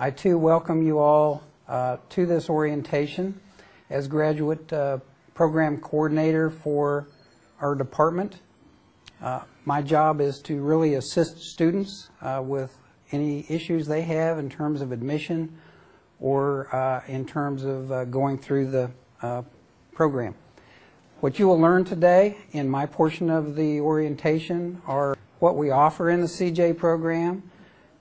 I too welcome you all to this orientation as graduate program coordinator for our department. My job is to really assist students with any issues they have in terms of admission or in terms of going through the program. What you will learn today in my portion of the orientation are what we offer in the CJ program,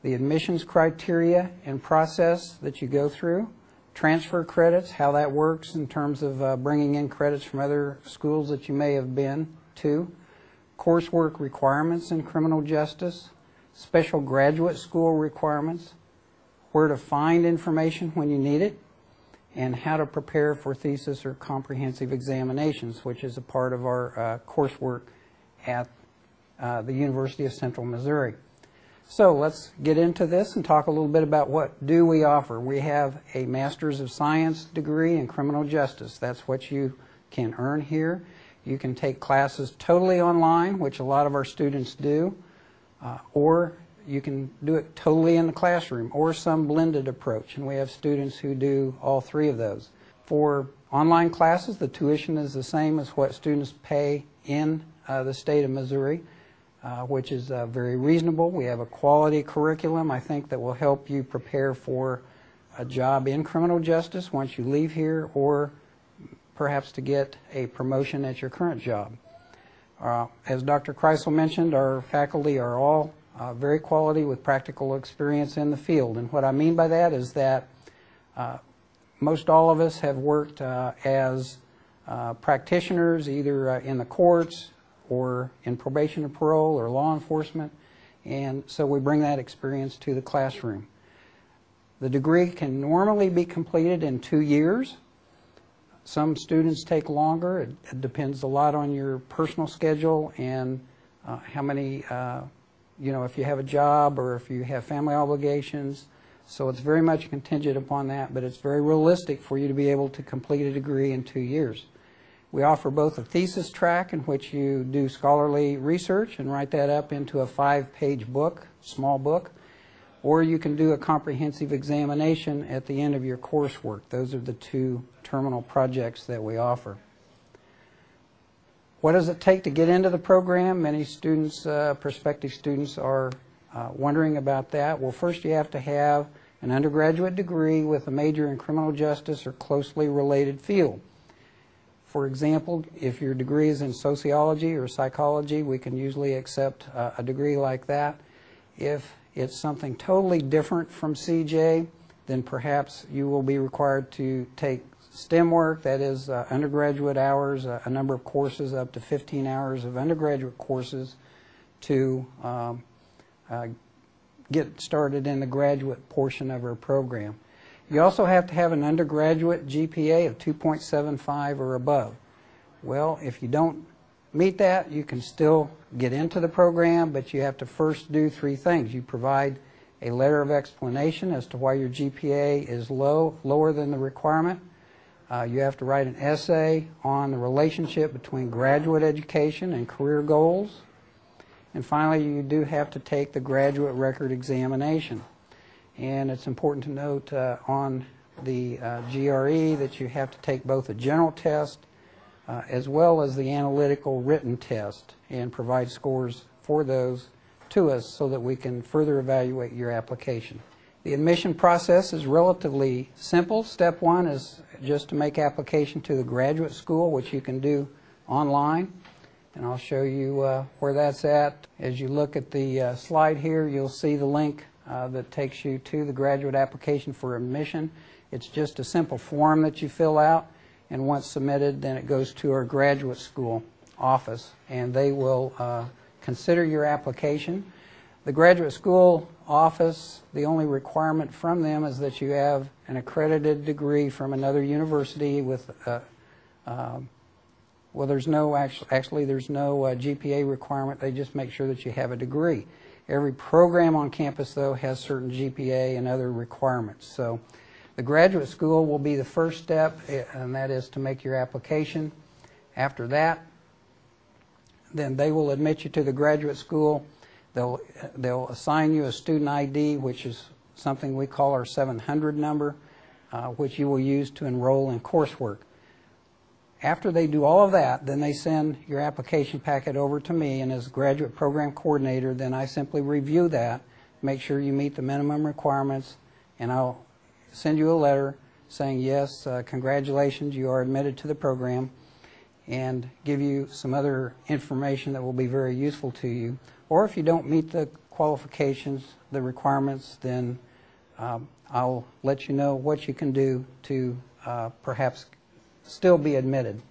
the admissions criteria and process that you go through, transfer credits, how that works in terms of bringing in credits from other schools that you may have been to, coursework requirements in criminal justice, special graduate school requirements, where to find information when you need it, and how to prepare for thesis or comprehensive examinations, which is a part of our coursework at the University of Central Missouri. So let's get into this and talk a little bit about what do we offer. We have a Master's of Science degree in criminal justice. That's what you can earn here. You can take classes totally online, which a lot of our students do, or you can do it totally in the classroom, or some blended approach, and we have students who do all three of those. For online classes, the tuition is the same as what students pay in the state of Missouri, which is very reasonable. We have a quality curriculum, I think, that will help you prepare for a job in criminal justice once you leave here, or perhaps to get a promotion at your current job. As Dr. Kreisel mentioned, our faculty are all very quality with practical experience in the field. And what I mean by that is that most all of us have worked as practitioners either in the courts or in probation and parole or law enforcement, and so we bring that experience to the classroom. The degree can normally be completed in 2 years. Some students take longer. It depends a lot on your personal schedule and how many, if you have a job or if you have family obligations. So it's very much contingent upon that, but it's very realistic for you to be able to complete a degree in 2 years. We offer both a thesis track in which you do scholarly research and write that up into a 5-page book, small book, or you can do a comprehensive examination at the end of your coursework. Those are the two terminal projects that we offer. What does it take to get into the program? Many students, prospective students, are wondering about that. Well, first you have to have an undergraduate degree with a major in criminal justice or closely related field. For example, if your degree is in sociology or psychology, we can usually accept a degree like that. If it's something totally different from CJ, then perhaps you will be required to take STEM work, that is undergraduate hours, a number of courses, up to 15 hours of undergraduate courses to get started in the graduate portion of our program. You also have to have an undergraduate GPA of 2.75 or above. Well, if you don't meet that, you can still get into the program, but you have to first do 3 things. You provide a letter of explanation as to why your GPA is lower than the requirement. You have to write an essay on the relationship between graduate education and career goals. And finally, you do have to take the graduate record examination. And it's important to note on the GRE that you have to take both a general test as well as the analytical written test and provide scores for those to us so that we can further evaluate your application. The admission process is relatively simple. Step 1 is just to make application to the graduate school, which you can do online. And I'll show you where that's at. As you look at the slide here, you'll see the link that takes you to the graduate application for admission. It's just a simple form that you fill out, and once submitted, then it goes to our graduate school office, and they will consider your application. The graduate school office, the only requirement from them is that you have an accredited degree from another university with well, there's no there's no GPA requirement. They just make sure that you have a degree. Every program on campus, though, has certain GPA and other requirements. So the graduate school will be the first step, and that is to make your application. After that, then they will admit you to the graduate school. They'll assign you a student ID, which is something we call our 700 number, which you will use to enroll in coursework. After they do all of that, then they send your application packet over to me, and as graduate program coordinator, then I simply review that, make sure you meet the minimum requirements, and I'll send you a letter saying, yes, congratulations, you are admitted to the program, and give you some other information that will be very useful to you. Or if you don't meet the qualifications, the requirements, then I'll let you know what you can do to perhaps still be admitted.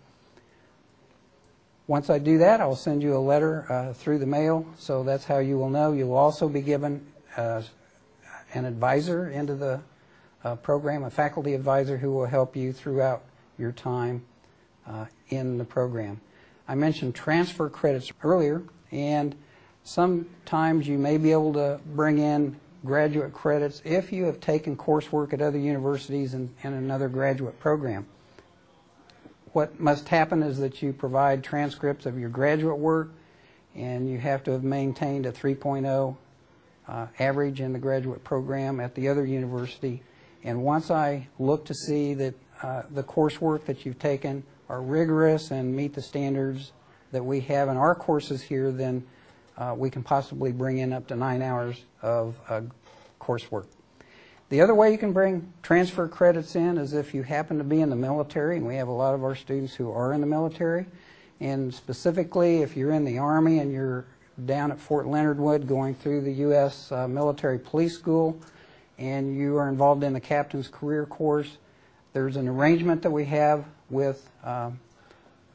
Once I do that, I'll send you a letter through the mail, so that's how you will know. You will also be given an advisor into the program, a faculty advisor who will help you throughout your time in the program. I mentioned transfer credits earlier, and sometimes you may be able to bring in graduate credits if you have taken coursework at other universities in another graduate program. What must happen is that you provide transcripts of your graduate work, and you have to have maintained a 3.0 average in the graduate program at the other university. And once I look to see that the coursework that you've taken are rigorous and meet the standards that we have in our courses here, then we can possibly bring in up to 9 hours of coursework. The other way you can bring transfer credits in is if you happen to be in the military, and we have a lot of our students who are in the military, and specifically if you're in the Army and you're down at Fort Leonard Wood going through the U.S. Military Police School, and you are involved in the Captain's Career Course, there's an arrangement that we have with the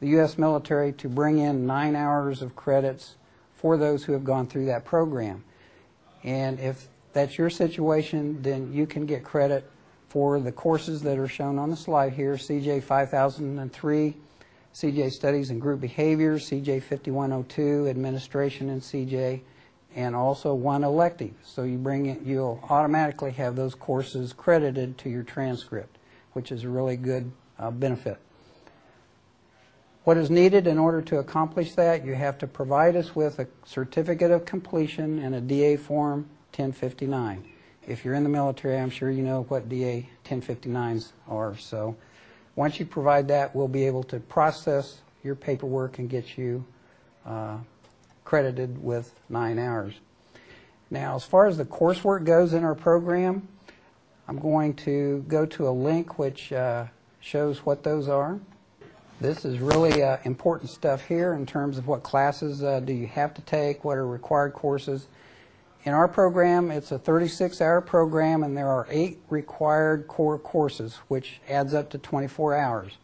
U.S. military to bring in 9 hours of credits for those who have gone through that program. And if that's your situation, then you can get credit for the courses that are shown on the slide here: CJ 5003, CJ Studies and Group Behavior, CJ 5102, Administration in CJ, and also one elective. So you bring it, you'll automatically have those courses credited to your transcript, which is a really good benefit. What is needed in order to accomplish that? You have to provide us with a certificate of completion and a DA Form 1059. If you're in the military, I'm sure you know what DA 1059s are. So once you provide that, we'll be able to process your paperwork and get you credited with 9 hours. Now, as far as the coursework goes in our program, I'm going to go to a link which shows what those are. This is really important stuff here in terms of what classes do you have to take, what are required courses. In our program, it's a 36-hour program, and there are 8 required core courses, which adds up to 24 hours.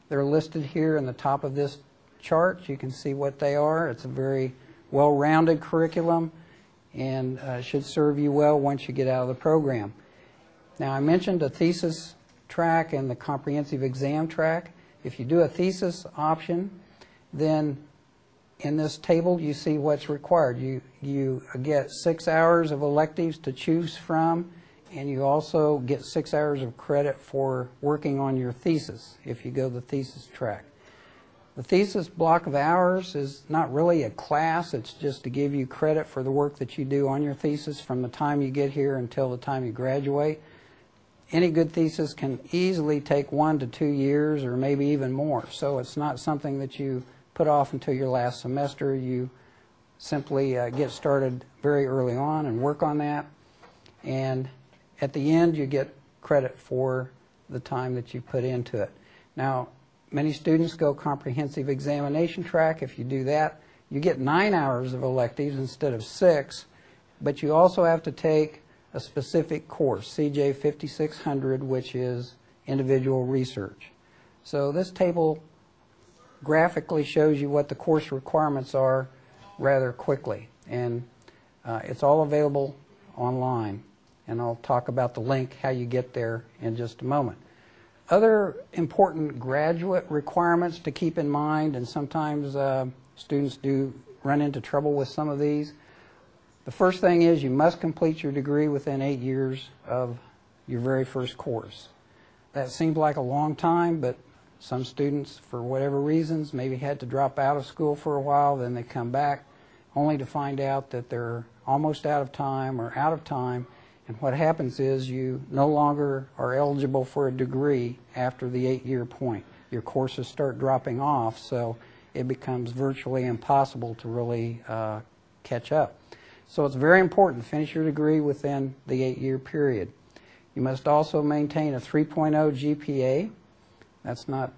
They're listed here in the top of this chart. You can see what they are. It's a very well-rounded curriculum and should serve you well once you get out of the program. Now, I mentioned a thesis track and the comprehensive exam track. If you do a thesis option, then in this table you see what's required. You get 6 hours of electives to choose from, and you also get 6 hours of credit for working on your thesis if you go the thesis track. The thesis block of hours is not really a class. It's just to give you credit for the work that you do on your thesis from the time you get here until the time you graduate. Any good thesis can easily take 1 to 2 years or maybe even more. So it's not something that you put off until your last semester. You simply get started very early on and work on that. And at the end, you get credit for the time that you put into it. Now, many students go comprehensive examination track. If you do that, you get 9 hours of electives instead of 6, but you also have to take a specific course, CJ 5600, which is individual research. So this table graphically shows you what the course requirements are rather quickly, and it's all available online, and I'll talk about the link, how you get there, in just a moment. Other important graduate requirements to keep in mind, and sometimes students do run into trouble with some of these. The first thing is you must complete your degree within 8 years of your very first course. That seems like a long time, but some students, for whatever reasons, maybe had to drop out of school for a while, then they come back only to find out that they're almost out of time or out of time, And what happens is you no longer are eligible for a degree after the 8-year point. Your courses start dropping off, so it becomes virtually impossible to really catch up. So it's very important to finish your degree within the 8-year period. You must also maintain a 3.0 GPA. That's not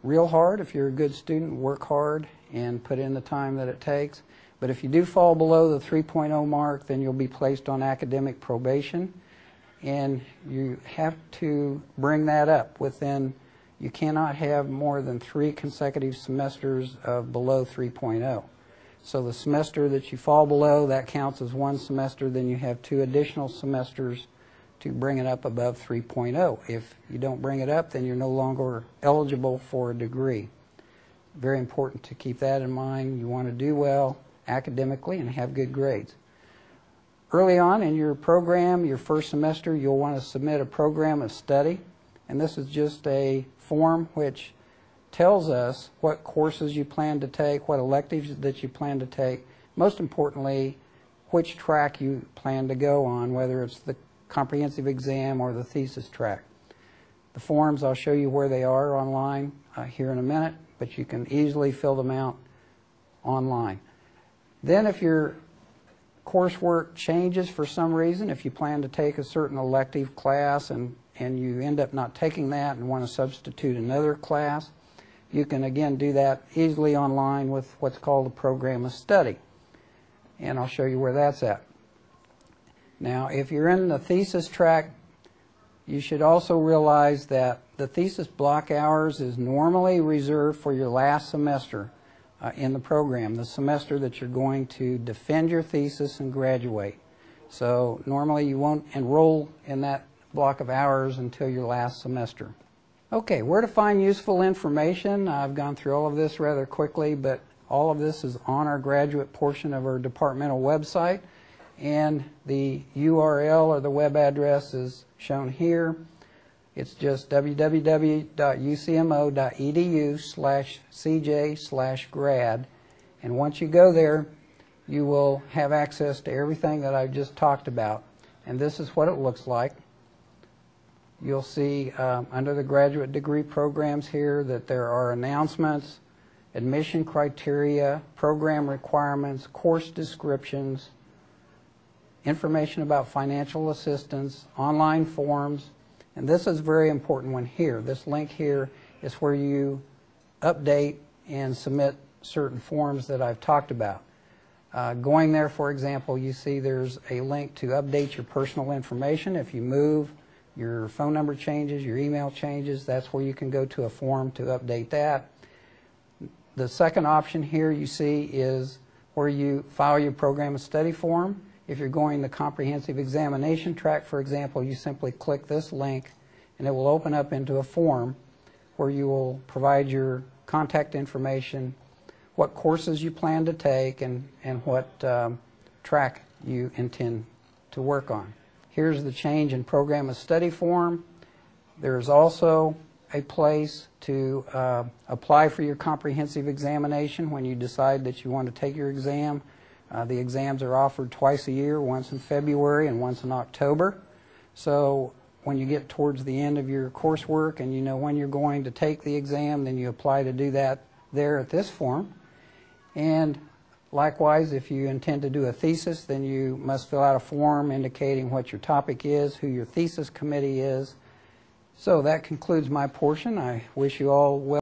real hard if you're a good student. Work hard and put in the time that it takes. But if you do fall below the 3.0 mark, then you'll be placed on academic probation, and you have to bring that up within, you cannot have more than 3 consecutive semesters of below 3.0. So the semester that you fall below, that counts as 1 semester, then you have 2 additional semesters to bring it up above 3.0. If you don't bring it up, then you're no longer eligible for a degree. Very important to keep that in mind. You want to do well academically and have good grades. Early on in your program, your first semester, you'll want to submit a program of study, and this is just a form which tells us what courses you plan to take, what electives that you plan to take, most importantly, which track you plan to go on, whether it's the comprehensive exam or the thesis track. The forms, I'll show you where they are online here in a minute, but you can easily fill them out online. Then if your coursework changes for some reason, if you plan to take a certain elective class and you end up not taking that and want to substitute another class, you can again do that easily online with what's called a program of study. And I'll show you where that's at. Now, if you're in the thesis track, you should also realize that the thesis block hours is normally reserved for your last semester in the program, the semester that you're going to defend your thesis and graduate. So normally you won't enroll in that block of hours until your last semester. Okay, where to find useful information? I've gone through all of this rather quickly, but all of this is on our graduate portion of our departmental website, and the URL or the web address is shown here. It's just www.ucmo.edu/cj/grad, and once you go there, you will have access to everything that I've just talked about, and this is what it looks like. You'll see under the graduate degree programs here that there are announcements, admission criteria, program requirements, course descriptions, information about financial assistance, online forms, and this is very important one here. This link here is where you update and submit certain forms that I've talked about. Going there, for example, you see there's a link to update your personal information. If you move, your phone number changes, your email changes, that's where you can go to a form to update that. The second option here you see is where you file your program of study form. If you're going the comprehensive examination track, for example, you simply click this link and it will open up into a form where you will provide your contact information, what courses you plan to take, and what track you intend to work on. Here's the change in program of study form. There's also a place to apply for your comprehensive examination when you decide that you want to take your exam. The exams are offered twice a year, once in February and once in October. So when you get towards the end of your coursework and you know when you're going to take the exam, then you apply to do that there at this form. And likewise, if you intend to do a thesis, then you must fill out a form indicating what your topic is, who your thesis committee is. So that concludes my portion. I wish you all well.